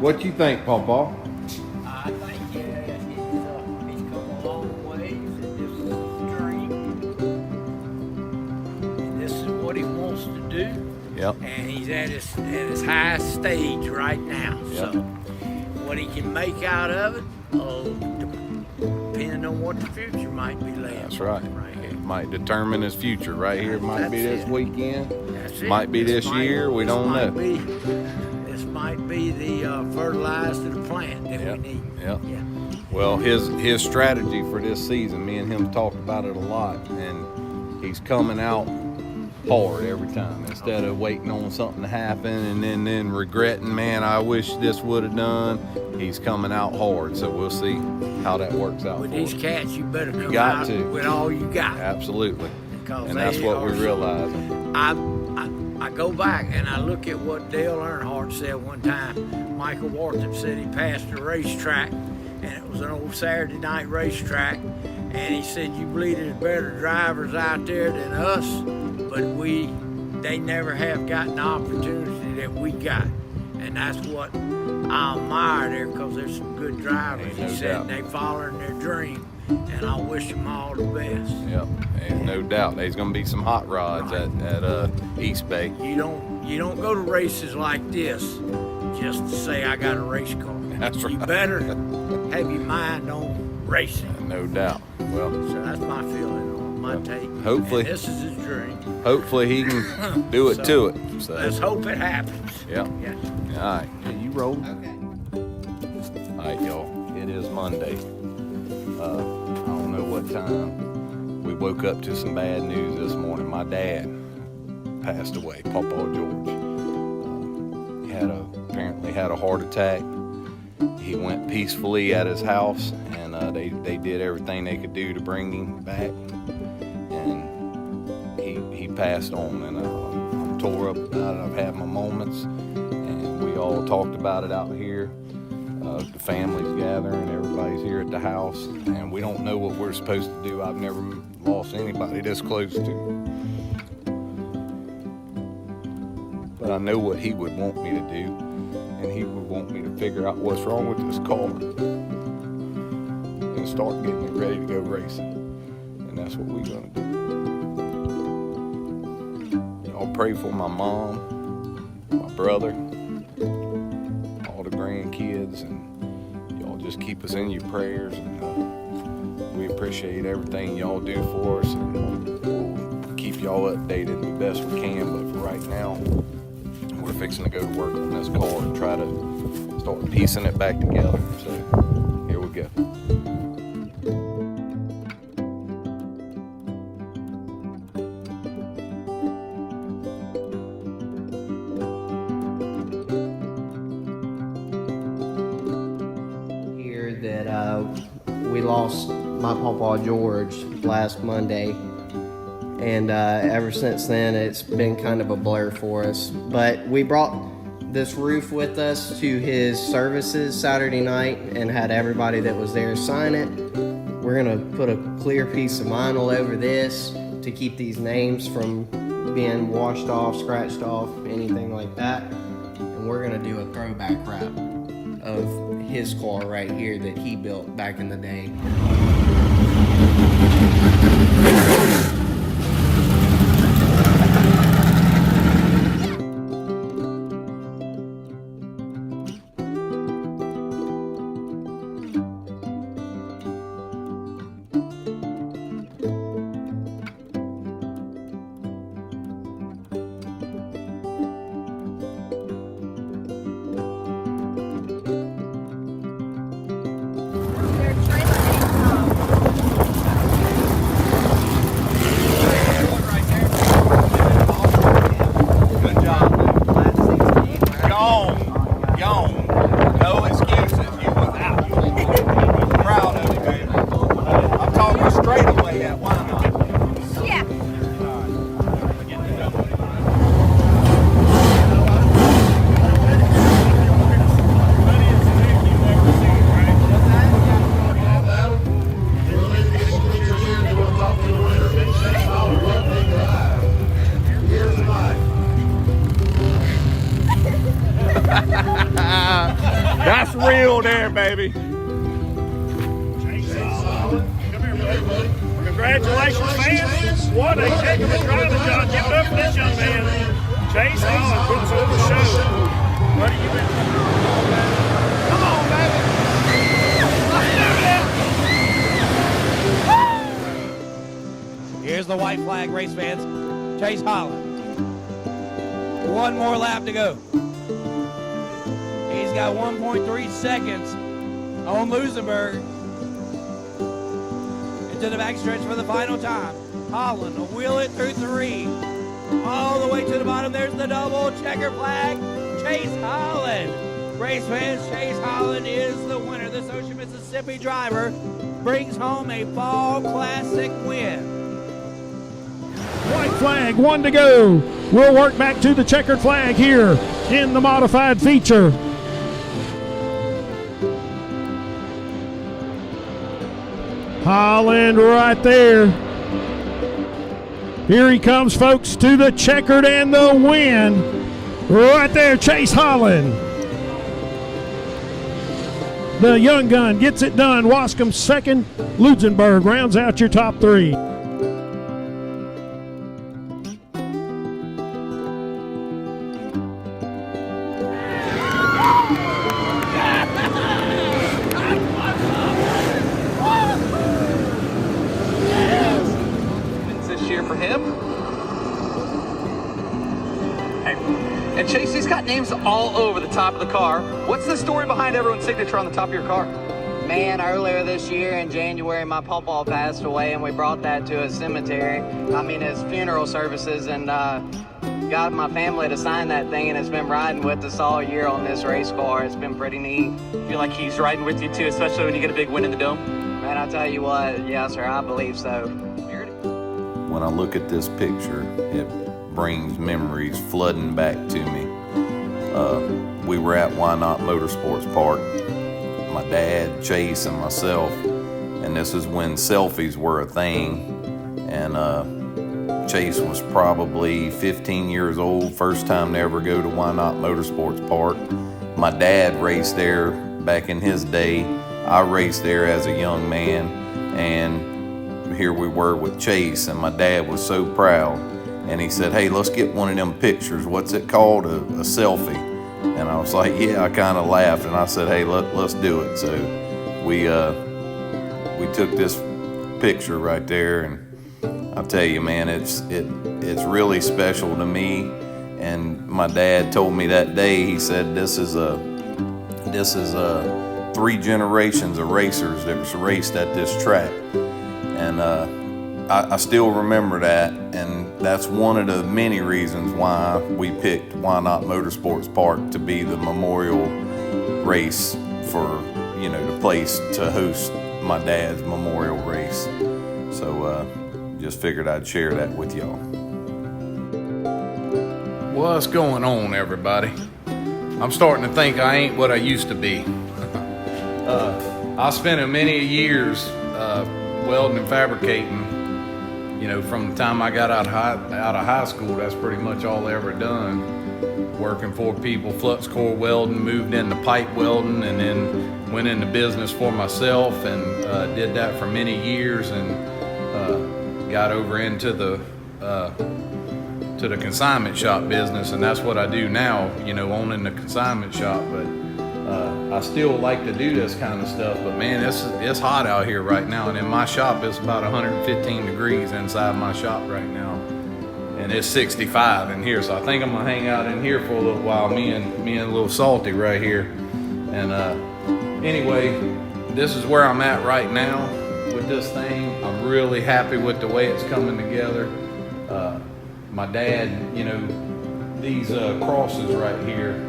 What you think, Pawpaw? I think he's come a long ways, and this is his dream. And this is what he wants to do. Yep. And he's at his highest stage right now. Yep. So what he can make out of it, depending on what the future might be laying. That's right. Right here. It might determine his future. Right here, might be That's this it. weekend. That's it. Might be this year. We don't know. This might be the fertilizer to the plant that Yep. we need. Yep. Yeah. Well, his strategy for this season, me and him talked about it a lot, and he's coming out hard every time instead of waiting on something to happen and then regretting, man, I wish this would have done. He's coming out hard, so we'll see how that works out. With for these us. cats, you better come got out to. with all you got. Absolutely. Because And that's what we realize. I go back and I look at what Dale Earnhardt said one time. Michael Wharton said he passed a racetrack, and it was an old Saturday night racetrack, and he said, you believe there's better drivers out there than us, but they never have gotten the opportunity that we got. And that's what I admire there, because there's some good drivers. Ain't no He said doubt. they following their dream, and I wish them all the best. Yep, and no doubt there's going to be some hot rods at East Bay. You don't go to races like this just to say I got a race car. That's You right. better have your mind on racing. No doubt. Well, So that's my feeling on my take. Hopefully. And this is his dream. hopefully he can do it to it. So, Let's hope it happens. yep. Yeah. All right. Yeah, you roll. Okay. All right, y'all. It is Monday. I don't know what time. We woke up to some bad news this morning. My dad passed away, Pawpaw George. He apparently had a heart attack. He went peacefully at his house, and they did everything they could do to bring him back. And he passed on, and I'm tore up about it. I've had my moments, and we all talked about it out here. The family's gathering, everybody's here at the house, and we don't know what we're supposed to do. I've never lost anybody this close to. But I know what he would want me to do, and he would want me to figure out what's wrong with this car and start getting it ready to go racing. And that's what we're gonna do. Y'all pray for my mom, my brother, all the grandkids, and y'all just keep us in your prayers, and we appreciate everything y'all do for us, and we'll keep y'all updated the best we can. But for right now, we're fixing to go to work on this car and try to start piecing it back together. So here we go. Here that we lost my Pawpaw George last Monday, and ever since then it's been kind of a blur for us. But we brought this roof with us to his services Saturday night and had everybody that was there sign it. We're gonna put a clear piece of vinyl over this to keep these names from being washed off, scratched off, anything like that. And we're gonna do a throwback wrap of his car right here that he built back in the day. baby. Congratulations, fans. What a heck of a driving job. Give it up for this young man. Chase Holland puts on the show. What have you been doing? Come on, baby. Here's the white flag, race fans. Chase Holland. One more lap to go. He's got 1.3 seconds on Lusenberg. Into the backstretch for the final time. Holland will wheel it through 3. All the way to the bottom. There's the double checker flag. Chase Holland. Race fans, Chase Holland is the winner. This Ocean, Mississippi driver brings home a Fall Classic win. White flag, 1 to go. We'll work back to the checkered flag here in the modified feature. Holland right there. Here he comes, folks, to the checkered and the win. Right there, Chase Holland. The young gun gets it done. Wascom second. Lusenberg rounds out your top 3. For him. And Chase, he's got names all over the top of the car. What's the story behind everyone's signature on the top of your car? Man, earlier this year in January, my pawpaw passed away, and we brought that to a cemetery. His funeral services, and got my family to sign that thing, and it's been riding with us all year on this race car. It's been pretty neat. I feel like he's riding with you too, especially when you get a big win in the Dome. Man, I tell you what, yes, sir, I believe so. When I look at this picture, it brings memories flooding back to me. We were at Why Not Motorsports Park, my dad, Chase, and myself, and this is when selfies were a thing. And Chase was probably 15 years old, first time to ever go to Why Not Motorsports Park. My dad raced there back in his day. I raced there as a young man, and here we were with Chase, and my dad was so proud, and he said, "Hey, let's get one of them pictures. What's it called? A selfie?" And I was like, "Yeah." I kind of laughed, and I said, "Hey, let's do it." So we took this picture right there, and I'll tell you, man, it's really special to me. And my dad told me that day, he said, this is 3 generations of racers that was raced at this track. And I still remember that, and that's one of the many reasons why we picked Why Not Motorsports Park to be the memorial race for, the place to host my dad's memorial race. So just figured I'd share that with y'all. What's going on, everybody? I'm starting to think I ain't what I used to be. I spent many years welding and fabricating. From the time I got out of high school, that's pretty much all I ever done. Working for people, flux core welding, moved into pipe welding, and then went into business for myself, and did that for many years, and got over into the consignment shop business, and that's what I do now, owning the consignment shop. But I still like to do this kind of stuff, but man, it's hot out here right now, and in my shop it's about 115 degrees inside my shop right now, and it's 65 in here. So I think I'm gonna hang out in here for a little while, me and a little Salty right here. And anyway, this is where I'm at right now with this thing. I'm really happy with the way it's coming together. My dad, these crosses right here,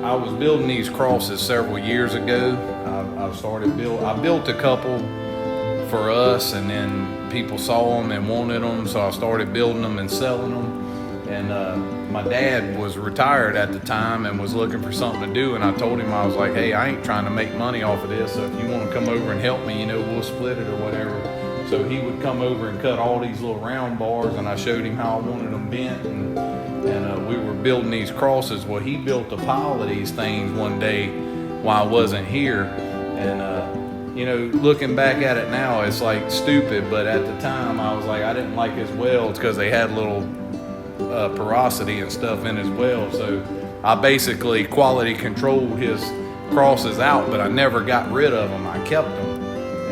I was building these crosses several years ago. I built a couple for us, and then people saw them and wanted them, so I started building them and selling them. And my dad was retired at the time and was looking for something to do, and I told him, I was like, "Hey, I ain't trying to make money off of this, so if you want to come over and help me, we'll split it or whatever." So he would come over and cut all these little round bars, and I showed him how I wanted them bent, and and we were building these crosses. Well, he built a pile of these things one day while I wasn't here, and you know, looking back at it now, it's like stupid, but at the time I was like, I didn't like his welds because they had little porosity and stuff in his welds. So I basically quality controlled his crosses out, but I never got rid of them. I kept them,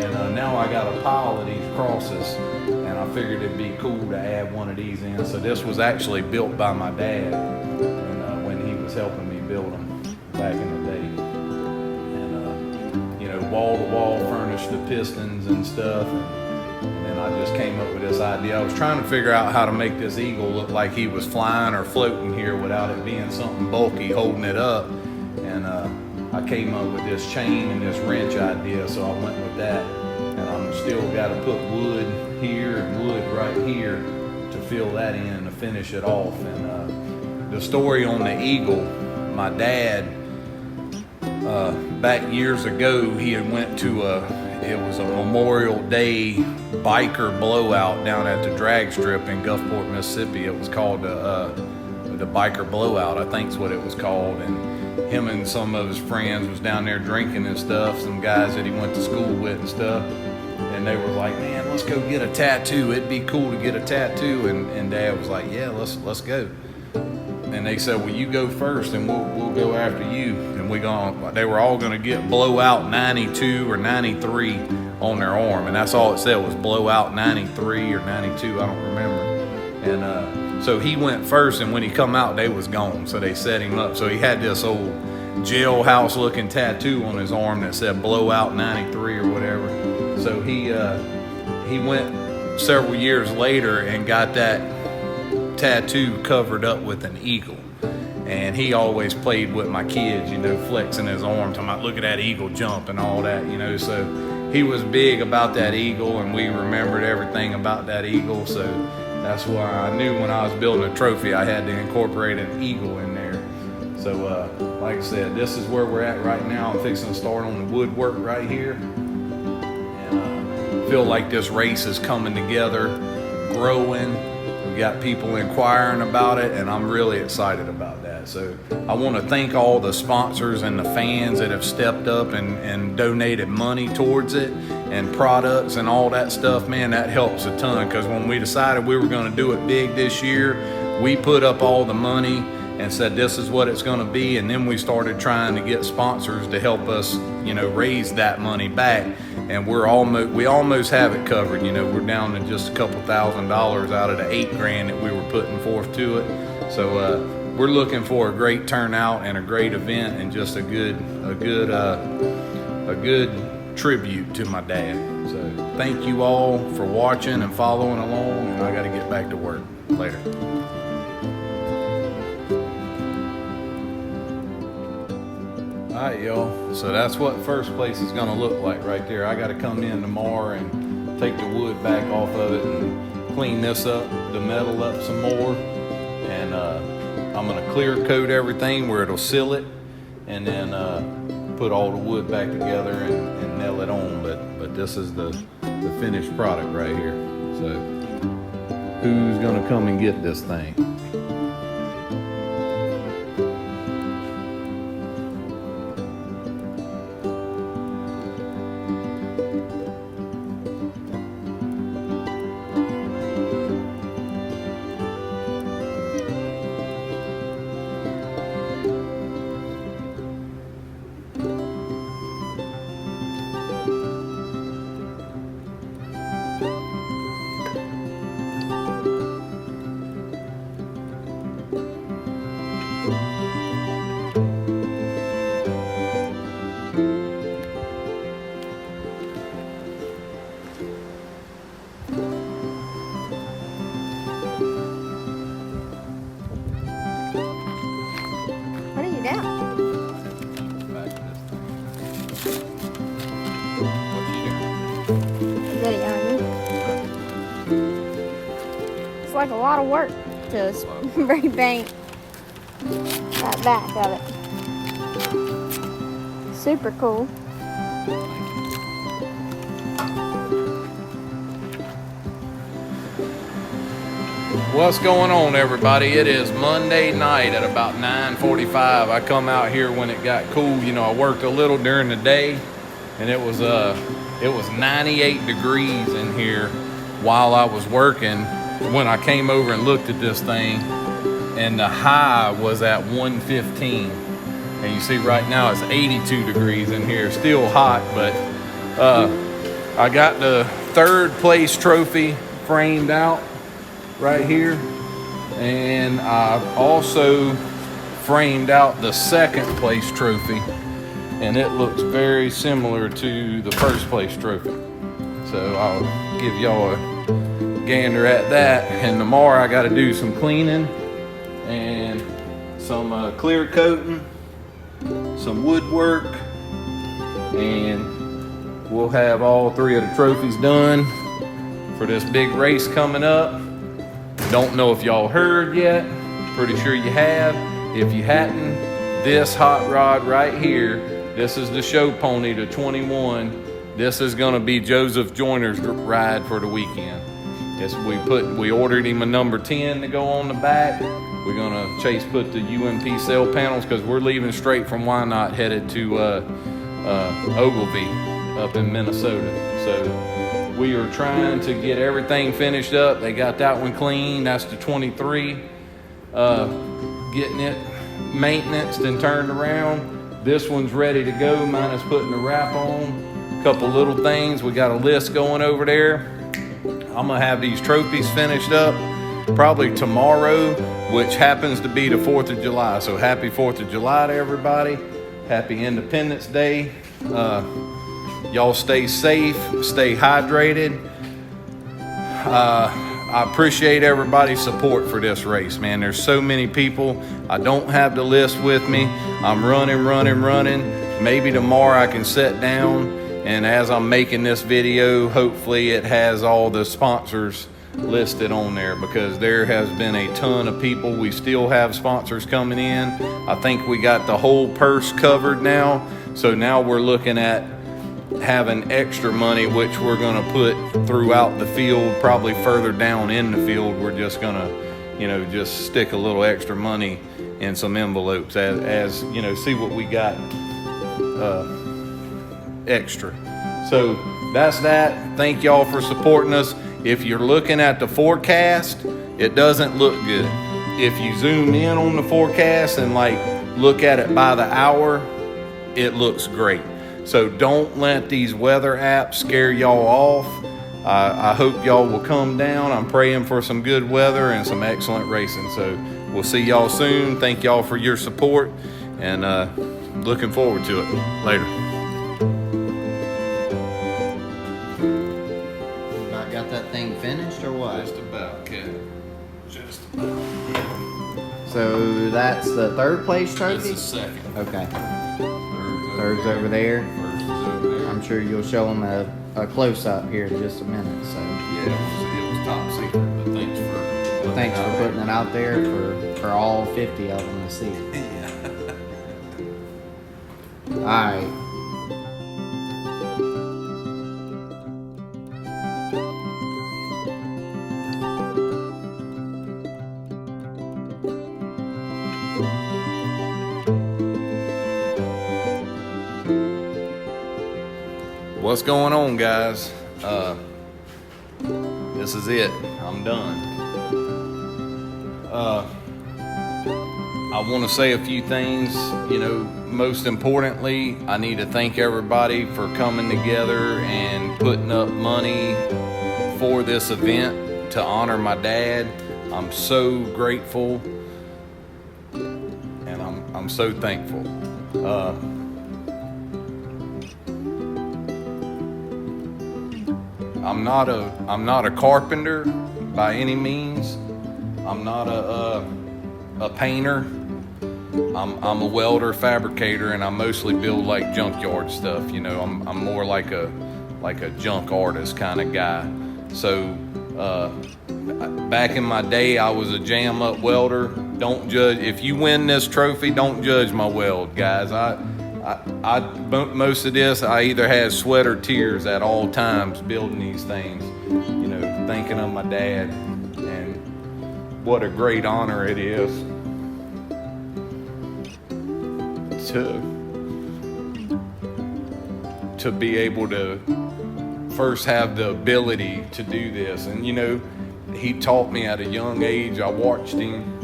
and now I got a pile of these crosses, and I figured it'd be cool to add one of these in. So this was actually built by my dad, and when he was helping me build them back in the day. You know, wall to wall furnished the pistons and stuff, and then I just came up with this idea. I was trying to figure out how to make this eagle look like he was flying or floating here without it being something bulky holding it up, and I came up with this chain and this wrench idea, so I went with that, and I'm still got to put wood here and wood right here to fill that in to finish it off. And the story on the eagle, my dad, back years ago, he had went to it was a Memorial Day biker blowout down at the drag strip in Gulfport, Mississippi. It was called the biker blowout, I think is what it was called. And him and some of his friends was down there drinking and stuff, some guys that he went to school with and stuff. And they were like, man, let's go get a tattoo. It'd be cool to get a tattoo. And Dad was like, yeah, let's go. And they said, well, you go first and we'll go after you. And they were all gonna get blowout 92 or 93 on their arm. And that's all it said was blowout 93 or 92, I don't remember. And so he went first, and when he come out, they was gone. So they set him up. So he had this old jailhouse looking tattoo on his arm that said blowout 93 or whatever. So he went several years later and got that tattoo covered up with an eagle. And he always played with my kids, you know, flexing his arm, talking about, look at that eagle jump and all that, you know. So he was big about that eagle, and we remembered everything about that eagle. So that's why I knew when I was building a trophy, I had to incorporate an eagle in there. So like I said, this is where we're at right now. I'm fixing to start on the woodwork right here. And feel like this race is coming together, growing. We got people inquiring about it, and I'm really excited about that. So I want to thank all the sponsors and the fans that have stepped up and donated money towards it, and products and all that stuff. Man, that helps a ton, because when we decided we were going to do it big this year, we put up all the money and said this is what it's going to be, and then we started trying to get sponsors to help us, you know, raise that money back. And we almost have it covered. You know, we're down to just a couple $1,000 out of the $8,000 that we were putting forth to it. So we're looking for a great turnout and a great event, and just a good tribute to my dad. So thank you all for watching and following along, and I got to get back to work. Later. Alright, y'all, so that's what first place is gonna look like right there. I gotta come in tomorrow and take the wood back off of it and clean this up, the metal up some more, and I'm gonna clear coat everything where it'll seal it, and then put all the wood back together and nail it on. But this is the finished product right here. So who's gonna come and get this thing? What are you doing? Video on you. It's like a lot of work to spray paint that back of it. Super cool. What's going on, everybody? It is Monday night at about 9:45. I come out here when it got cool. You know, I worked a little during the day, and it was 98 degrees in here while I was working when I came over and looked at this thing, and the high was at 115. And you see right now it's 82 degrees in here, still hot, but I got the third place trophy framed out right here, and I also framed out the second place trophy, and it looks very similar to the first place trophy. So I'll give y'all a gander at that, and tomorrow I got to do some cleaning and some clear coating, some woodwork, and we'll have all three of the trophies done for this big race coming up. Don't know if y'all heard yet, pretty sure you have. If you hadn't, this hot rod right here, this is the show pony, the 21. This is gonna be Joseph Joyner's ride for the weekend. Yes, we ordered him a number 10 to go on the back. We're gonna Chase put the UMP sail panels, because we're leaving straight from Wynot headed to Ogilvie up in Minnesota. So we are trying to get everything finished up. They got that one clean. That's the 23. Getting it maintenanced and turned around. This one's ready to go, minus putting the wrap on. A couple little things. We got a list going over there. I'm gonna have these trophies finished up probably tomorrow, which happens to be the 4th of July. So happy 4th of July to everybody. Happy Independence Day. Y'all stay safe, stay hydrated. I appreciate everybody's support for this race, man. There's so many people. I don't have the list with me. I'm running. Maybe tomorrow I can sit down, and as I'm making this video, hopefully it has all the sponsors listed on there, because there has been a ton of people. We still have sponsors coming in. I think we got the whole purse covered now. So now we're looking at having extra money, which we're gonna put throughout the field, probably further down in the field. We're just gonna, you know, just stick a little extra money in some envelopes as you know, see what we got extra. So that's that. Thank y'all for supporting us. If you're looking at the forecast, it doesn't look good. If you zoom in on the forecast and like look at it by the hour, it looks great. So don't let these weather apps scare y'all off. I hope y'all will come down. I'm praying for some good weather and some excellent racing. So we'll see y'all soon. Thank y'all for your support, and looking forward to it. Later. Not got that thing finished or what? Just about, kid. Just about. So that's the third place This trophy? is second. Okay. Third's over there. First is over there. I'm sure you'll show them a close-up here in just a minute. So Yeah, it was top secret, but thanks for putting it out there for all 50 of them to see. All right. What's going on, guys? This is it. I'm done. I want to say a few things. You know, most importantly, I need to thank everybody for coming together and putting up money for this event to honor my dad. I'm so grateful, and I'm so thankful. I'm not a carpenter by any means. I'm not a painter. I'm a welder, fabricator, and I mostly build like junkyard stuff. You know, I'm more like a junk artist kind of guy. So back in my day, I was a jam up welder. Don't judge if you win this trophy. Don't judge my weld, guys. I most of this, I either had sweat or tears at all times building these things, you know, thinking of my dad. And what a great honor it is to be able to first have the ability to do this. And you know, he taught me at a young age. I watched him.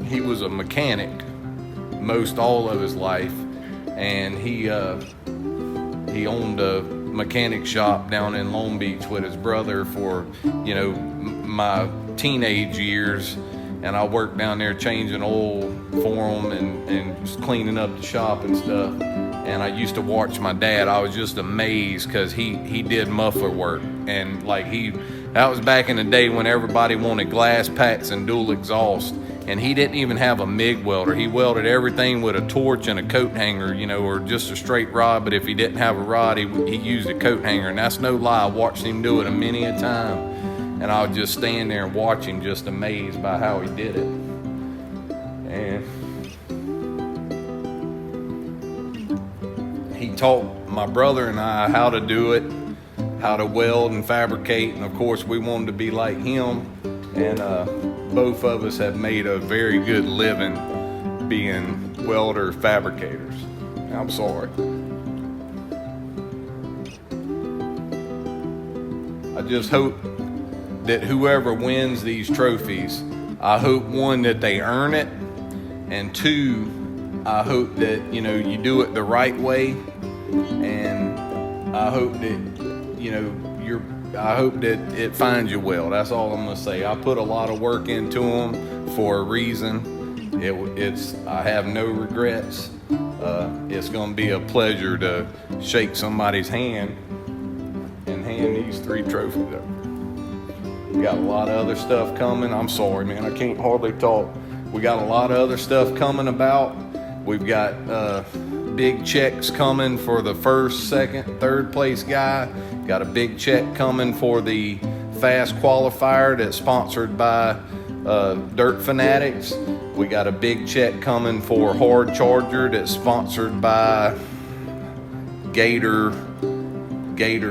He was a mechanic most all of his life, and he owned a mechanic shop down in Long Beach with his brother for, you know, my teenage years. And I worked down there changing oil for him and just cleaning up the shop and stuff. And I used to watch my dad. I was just amazed because he did muffler work. And like that was back in the day when everybody wanted glass packs and dual exhaust. And he didn't even have a MIG welder. He welded everything with a torch and a coat hanger, you know, or just a straight rod. But if he didn't have a rod, he used a coat hanger. And that's no lie. I watched him do it many a time. And I would just stand there and watch him, just amazed by how he did it. And he taught my brother and I how to do it, how to weld and fabricate. And of course, we wanted to be like him. And both of us have made a very good living being welder fabricators. I'm sorry. I just hope that whoever wins these trophies, I hope, one, that they earn it, and two, I hope that, you know, you do it the right way, and I hope that, you know, I hope that it finds you well. That's all I'm gonna say. I put a lot of work into them for a reason. I have no regrets. It's gonna be a pleasure to shake somebody's hand and hand these 3 trophies up. We got a lot of other stuff coming. I'm sorry, man, I can't hardly talk. We got a lot of other stuff coming about. We've got big checks coming for the 1st, 2nd, 3rd place guy. Got a big check coming for the fast qualifier that's sponsored by Dirt Fanatics. We got a big check coming for Hard Charger that's sponsored by Gator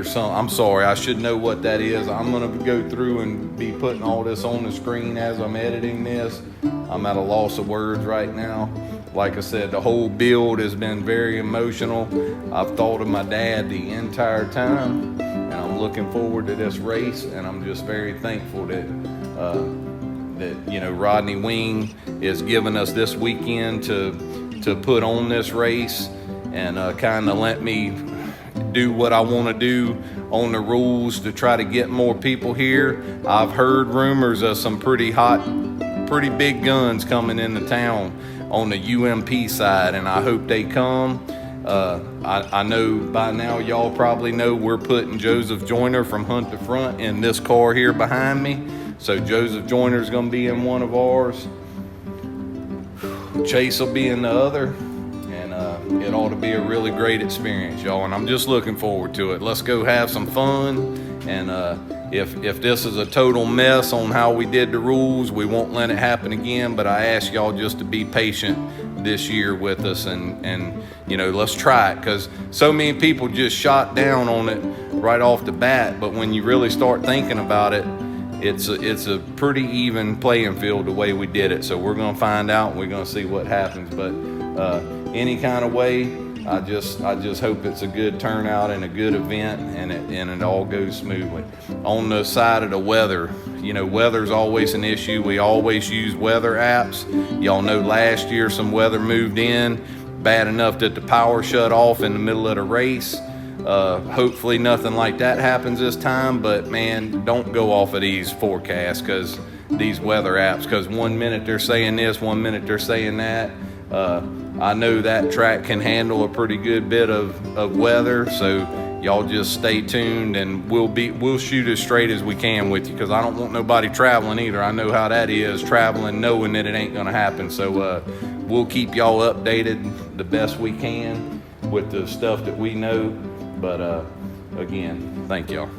something. I'm sorry, I should know what that is. I'm gonna go through and be putting all this on the screen as I'm editing this. I'm at a loss of words right now. Like I said, the whole build has been very emotional. I've thought of my dad the entire time, and I'm looking forward to this race, and I'm just very thankful that you know, Rodney Wing is giving us this weekend to put on this race and kind of let me do what I want to do on the rules to try to get more people here. I've heard rumors of some pretty big guns coming into town on the UMP side, and I hope they come. I know by now y'all probably know we're putting Joseph Joyner from Hunt to Front in this car here behind me. So Joseph Joyner is going to be in one of ours. Chase will be in the other. It ought to be a really great experience, y'all, and I'm just looking forward to it. Let's go have some fun, and if this is a total mess on how we did the rules, we won't let it happen again, but I ask y'all just to be patient this year with us, and you know, let's try it, because so many people just shot down on it right off the bat, but when you really start thinking about it, it's a pretty even playing field the way we did it. So we're gonna find out, and we're gonna see what happens, but any kind of way, I just hope it's a good turnout and a good event, and it all goes smoothly. On the side of the weather, you know, weather's always an issue. We always use weather apps. Y'all know last year some weather moved in bad enough that the power shut off in the middle of the race. Hopefully nothing like that happens this time, but man, don't go off of these forecasts, because these weather apps, because 1 minute they're saying this, 1 minute they're saying that. I know that track can handle a pretty good bit of weather, so y'all just stay tuned, and we'll shoot as straight as we can with you, because I don't want nobody traveling either. I know how that is, traveling knowing that it ain't gonna happen. So we'll keep y'all updated the best we can with the stuff that we know. But again, thank y'all.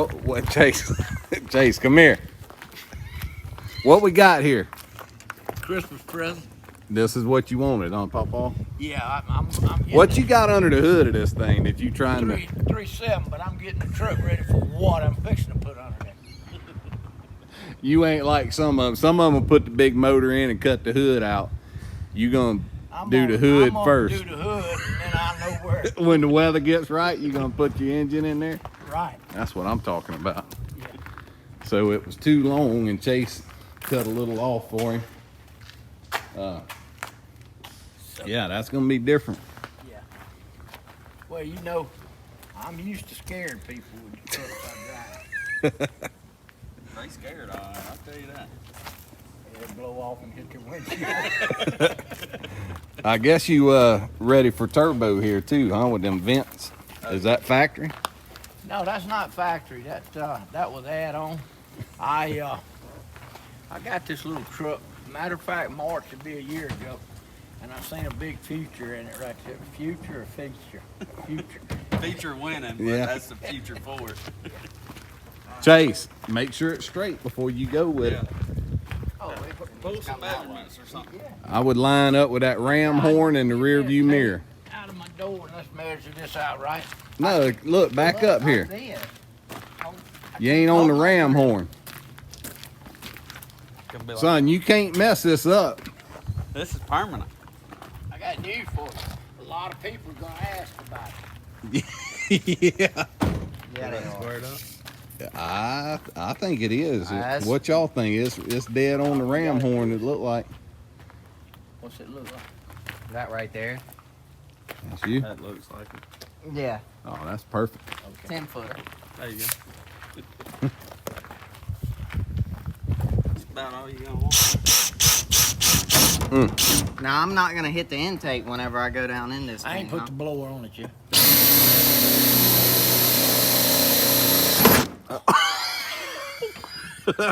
What, Chase? Chase, come here. What we got here? Christmas present. This is what you wanted, huh, Pawpaw? Yeah, I'm getting What you got under the hood of this thing that you trying to? 3.7, but I'm getting the truck ready for what I'm fixing to put under there. You ain't like some of them. Some of them will put the big motor in and cut the hood out. You gonna do the hood first. Do the hood, and then I know where. When the weather gets right, you gonna put your engine in there. Right. That's what I'm talking about. Yeah. So it was too long, and Chase cut a little off for him. Yeah, that's gonna be different. Yeah. Well, you know, I'm used to scaring people with the trucks I drive. They scared, all right, I'll tell you that. They'll blow off and hit their windshield. I guess you ready for turbo here too, huh? With them vents. Is that factory? No, that's not factory. That was add-on. I got this little truck. Matter of fact, March would be a year ago, and I seen a big future in it right there. Future or feature? Future. Feature winning, but Yeah. that's the future for it. Chase, make sure it's straight before you go with it. Oh, Pull some measurements or something. I would line up with that ram horn in the rear view mirror. Out of my door, and let's measure this out right. No, look, back up here. This. You ain't on the ram horn. Gonna be like, Son, you can't mess this up. this is permanent. I got news for you. A lot of people are gonna ask about it. Yeah. Yeah, they are. Squared up. I think it is. That's- What y'all think? It's dead on the ram horn, it looked like. What's it look like? That right there. That's you? That looks like it. Yeah. Oh, that's perfect. 10 footer. There you go. That's about all you gonna want. Now I'm not gonna hit the intake whenever I go down in this I ain't thing, put the blower on it yet.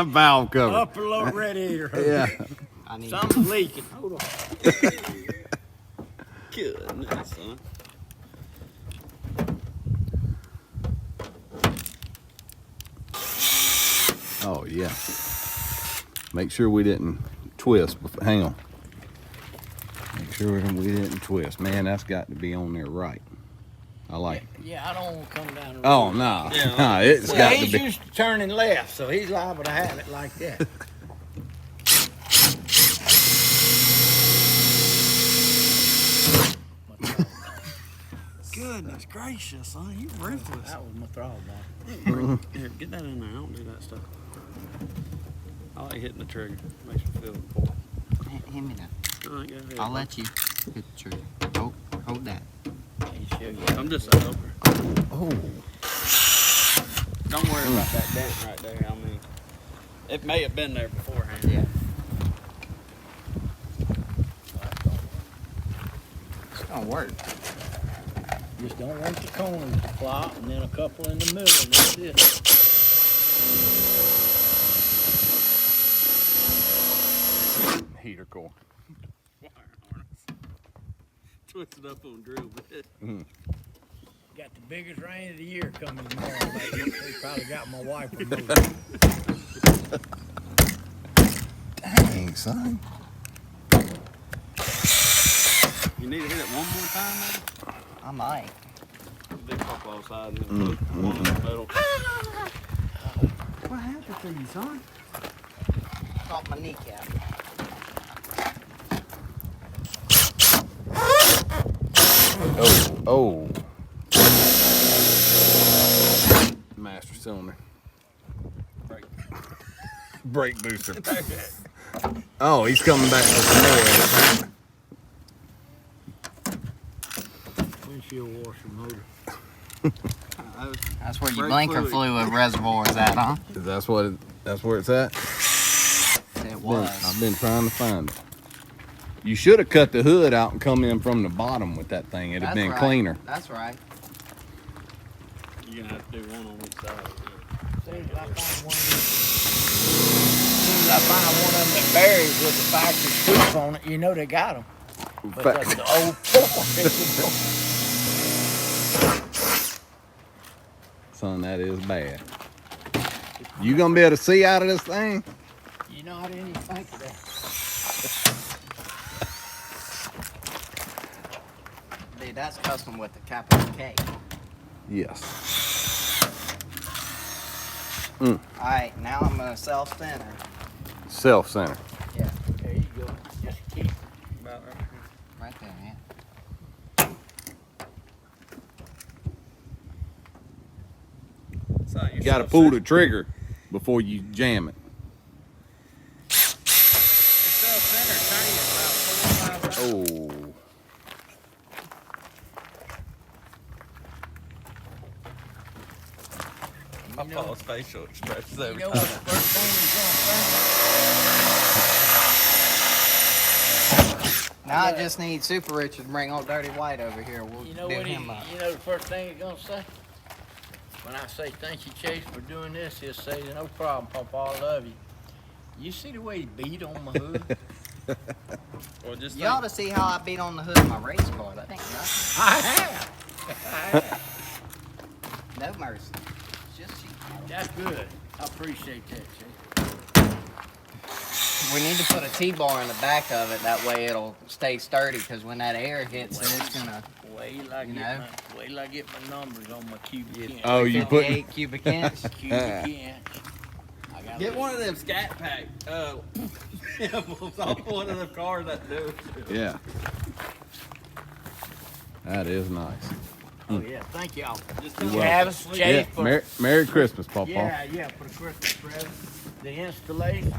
Valve cover. Upper low radiator. Yeah. I need Something's leaking. Hold on. Goodness, son. Oh, yeah. Make sure we didn't twist. Hang on. Make sure we didn't twist. Man, that's got to be on there right. I like it. Yeah, I don't want to come down the Oh, road. no. Yeah. No, it's Well, got to he's be. used to turning left, so he's liable to have it like that. Goodness gracious, son. You ruthless. That was my throttle bar. Here, get that in there. I don't do that stuff. I like hitting the trigger. Makes me feel important. Hand me that. All right, go ahead. I'll let you hit the trigger. Hold that. He show you. I'm just a helper. Oh. Don't worry about that dent right there. I mean, it may have been there beforehand. Yeah. It's gonna work. Just don't want the corners to flop, and then a couple in the middle, and that's it. Heater core. Wire harness. Twisted up on drill bit. Got the biggest rain of the year coming tomorrow. They probably got my wiper moving. Dang, son. You need to hit it one more time, man. I might. Big pop outside and then put one in the middle. What happened to you, son? Caught my kneecap. Oh. Master cylinder. Brake booster. Oh, he's coming back for some more. Windshield washer motor. That's where your Brake blinker fluid. fluid reservoir is at, huh? That's where it's at? It was. I've been trying to find it. You should have cut the hood out and come in from the bottom with that thing. It'd have That's been right. cleaner. That's right. You're gonna have to do one on each side. As soon as I find one of them that buries with the factory scoop on it, you know they got them. But that's the old Son, that is bad. You gonna be able to see out of this thing? You know, I didn't even think of that. Dude, that's custom with the capital K. Yes. All right, now I'm gonna self-center. Self-center. Yeah, There you go. Just keep. right there, man. You gotta pull the trigger before you jam it. Oh. I Paul's facial expressions every You know time. what the first thing he's gonna Now I just need Super Richard to bring old Dirty White over here. We'll say? You know do what him up. you know the first thing he's gonna say? When I say thank you, Chase, for doing this, he'll say, no problem, Papa, I love you. You see the way he beat on my hood? Or just You ought to see how I beat on the hood of my race car. That's nothing. I have. No mercy. It's just cheap. That's good. I appreciate that, Chase. We need to put a T-bar in the back of it. That way it'll stay sturdy. Because when that air hits it, it's gonna. Wait till I get my numbers on my cubic inch. Oh, you put 58 cubic inch. Cubic inch. I got get one of them Scat Pack emblems on one of the cars that do. Yeah. That is nice. Oh yeah, thank y'all. Just Travis, Chase, Yeah. for Merry Christmas, Papa. yeah, for the Christmas present, the installation.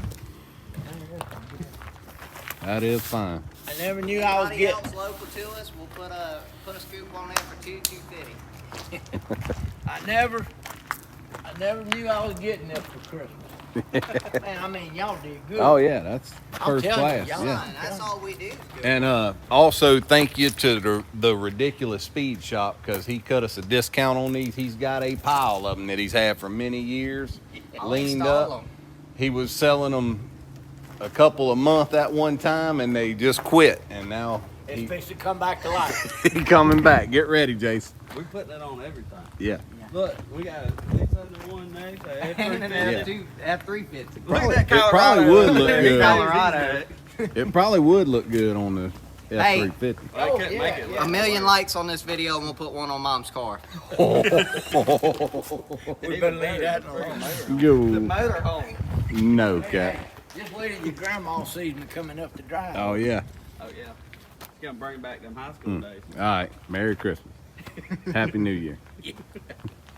That is fine. I never knew I was Anybody getting. else local to us, we'll put a scoop on there for $2.50. I never knew I was getting this for Christmas. Man, I mean, y'all did good. Oh yeah, that's I'm first telling you, class. y'all- Yeah. That's all we do. And also thank you to the Ridiculous Speed Shop because he cut us a discount on these. He's got a pile of them that he's had for many years, I'll leaned install up. 'em. He was selling them a couple a month at one time, and they just quit. And now It's supposed to come back to life. he coming back. Get ready, Jason. We put that on everything. Yeah. Look, we got a 601 next. And an F350. Look at that It probably would look good. Colorado. It probably would look good on the Hey. F350. I couldn't make it look. A million likes on this video and we'll put one on Mom's car. We better leave that alone. Go. Motorhome. No, Cap. Just wait till your grandma sees me coming up the drive. Oh yeah. Oh yeah. It's gonna bring back them high school days. All right. Merry Christmas. Happy New Year.